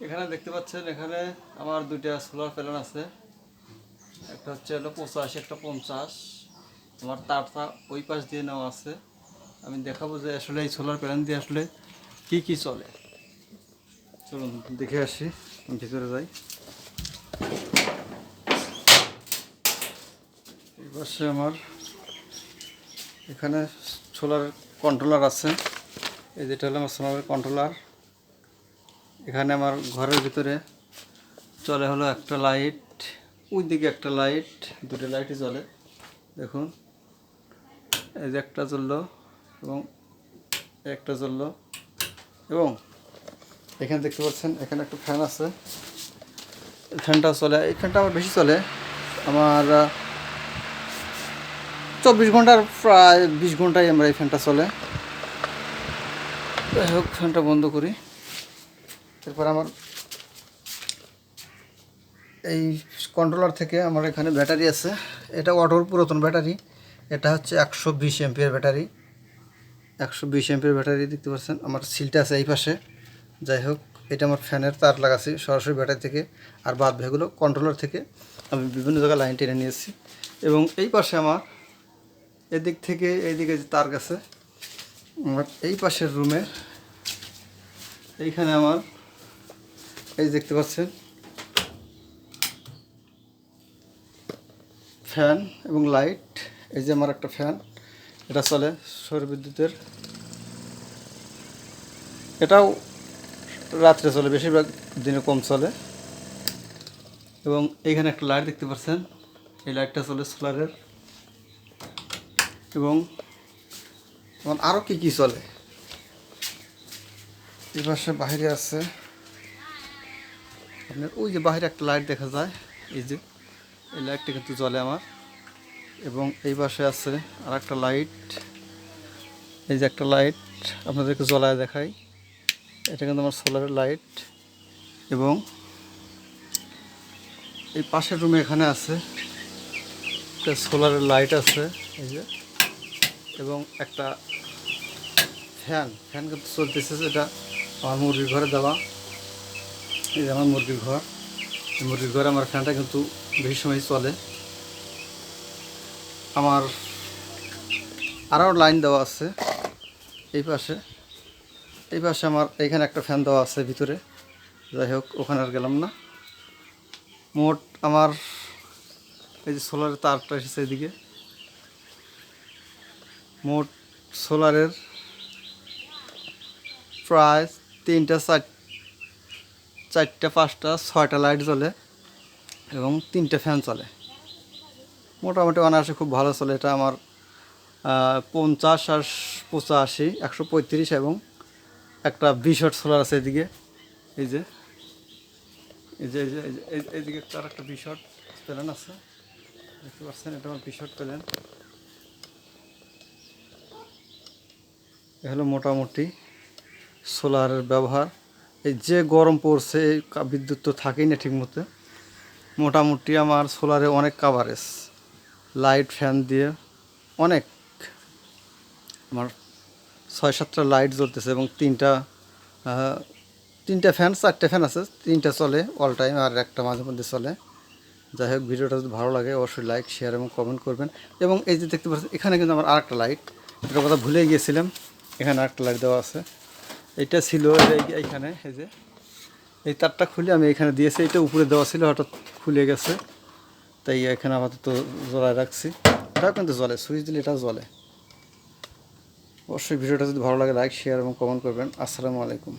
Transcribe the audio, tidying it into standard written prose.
এখানে দেখতে পাচ্ছেন, এখানে আমার দুইটা সোলার প্যানেল আছে। একটা হচ্ছে হলো 85, একটা 50। আমার তারটা ওই পাশ দিয়ে নেওয়া আছে। আমি দেখাবো যে আসলে এই সোলার প্যানেল দিয়ে আসলে কি চলে। চলুন দেখে আসি, ভিতরে যাই। এই পাশে আমার এখানে সোলার কন্ট্রোলার আছে। এই যেটা হলো আমার সোলারের কন্ট্রোলার। এখানে আমার ঘরের ভিতরে চলে হলো একটা লাইট, ওই দিকে একটা লাইট, দুটো লাইটই জ্বলে। দেখুন, এই যে একটা জ্বললো এবং একটা জ্বললো। এবং এখানে দেখতে পাচ্ছেন এখানে একটা ফ্যান আছে, ফ্যানটা চলে। এই ফ্যানটা আমার বেশি চলে, আমার 24 ঘন্টার প্রায় 20 ঘন্টায় আমার এই ফ্যানটা চলে। যাই হোক, ফ্যানটা বন্ধ করি। এরপর আমার এই কন্ট্রোলার থেকে আমার এখানে ব্যাটারি আছে। এটা অটোর পুরাতন ব্যাটারি। এটা হচ্ছে 120 এমপিয়ার ব্যাটারি। 120 এমপিয়ার ব্যাটারি দেখতে পাচ্ছেন। আমার সিলটা আছে এই পাশে। যাই হোক, এটা আমার ফ্যানের তার লাগাচ্ছি সরাসরি ব্যাটারি থেকে, আর বাদ ভাগগুলো কন্ট্রোলার থেকে আমি বিভিন্ন জায়গায় লাইন টেনে নিয়েছি। এবং এই পাশে আমার এদিক থেকে এইদিকে যে তার গেছে, আমার এই পাশের রুমে এইখানে আমার এই দেখতে পাচ্ছেন ফ্যান এবং লাইট। এই যে আমার একটা ফ্যান, এটা চলে সৌর বিদ্যুতের। এটাও রাত্রে চলে, বেশিরভাগ দিনে কম চলে। এবং এইখানে একটা লাইট দেখতে পাচ্ছেন, এই লাইটটা চলে সোলারের। এবং আমার আরও কী চলে, এই পাশে বাইরে আছে আপনার ওই যে বাইরে একটা লাইট দেখা যায়, এই যে এই লাইটটা কিন্তু জ্বলে আমার। এবং এই পাশে আছে আর একটা লাইট, এই যে একটা লাইট আপনাদেরকে জ্বলায় দেখাই, এটা কিন্তু আমার সোলারের লাইট। এবং এই পাশের রুমে এখানে আছে একটা সোলারের লাইট আছে, এই যে। এবং একটা ফ্যান কিন্তু চলতেছে, এটা আমার মুরগির ঘরে দেওয়া। এই যে আমার মুরগির ঘর, এই মুরগির ঘরে আমার ফ্যানটা কিন্তু বেশি সময় চলে। আমার আরও লাইন দেওয়া আছে এই পাশে। এই পাশে আমার এইখানে একটা ফ্যান দেওয়া আছে ভিতরে। যাই হোক, ওখানে আর গেলাম না। মোট আমার এই যে সোলারের তারটা এসেছে এদিকে, মোট সোলারের প্রায় 3টা 4টা 5টা 6টা লাইট জ্বলে এবং 3টে ফ্যান চলে। মোটামুটি অনায়াসে খুব ভালো চলে। এটা আমার 50 আর 85 135 এবং একটা 20 ওয়াট সোলার আছে এদিকে। এই যে এই যে এই যে এইদিকে তার একটা 20 ওয়াট প্যানেল আছে, দেখতে পাচ্ছেন। এটা আমার 20 ওয়াট প্যানেল। এ হলো মোটামুটি সোলারের ব্যবহার। এই যে গরম পড়ছে, এই বিদ্যুৎ তো থাকেই না ঠিক মতো। মোটামুটি আমার সোলারে অনেক কাভারেজ, লাইট ফ্যান দিয়ে অনেক। আমার 6-7টা লাইট জ্বলতেছে এবং 3টা ফ্যান, 4টে ফ্যান আছে, 3টা চলে অল টাইম আর একটা মাঝে মধ্যে চলে। যাই হোক, ভিডিওটা যদি ভালো লাগে অবশ্যই লাইক শেয়ার এবং কমেন্ট করবেন। এবং এই যে দেখতে পাচ্ছেন এখানে কিন্তু আমার আরেকটা লাইট, এটার কথা ভুলে গিয়েছিলাম। এখানে আরেকটা লাইট দেওয়া আছে। এটা ছিল এইখানে, এই যে এই তারটা খুলে আমি এখানে দিয়েছি। এটা উপরে দেওয়া ছিল, হঠাৎ খুলে গেছে, তাই এখানে আপাতত জ্বলায় রাখছি। এটাও কিন্তু জ্বলে, সুইচ দিলে এটাও জ্বলে। অবশ্যই ভিডিওটা যদি ভালো লাগে লাইক শেয়ার এবং কমেন্ট করবেন। আসসালামু আলাইকুম।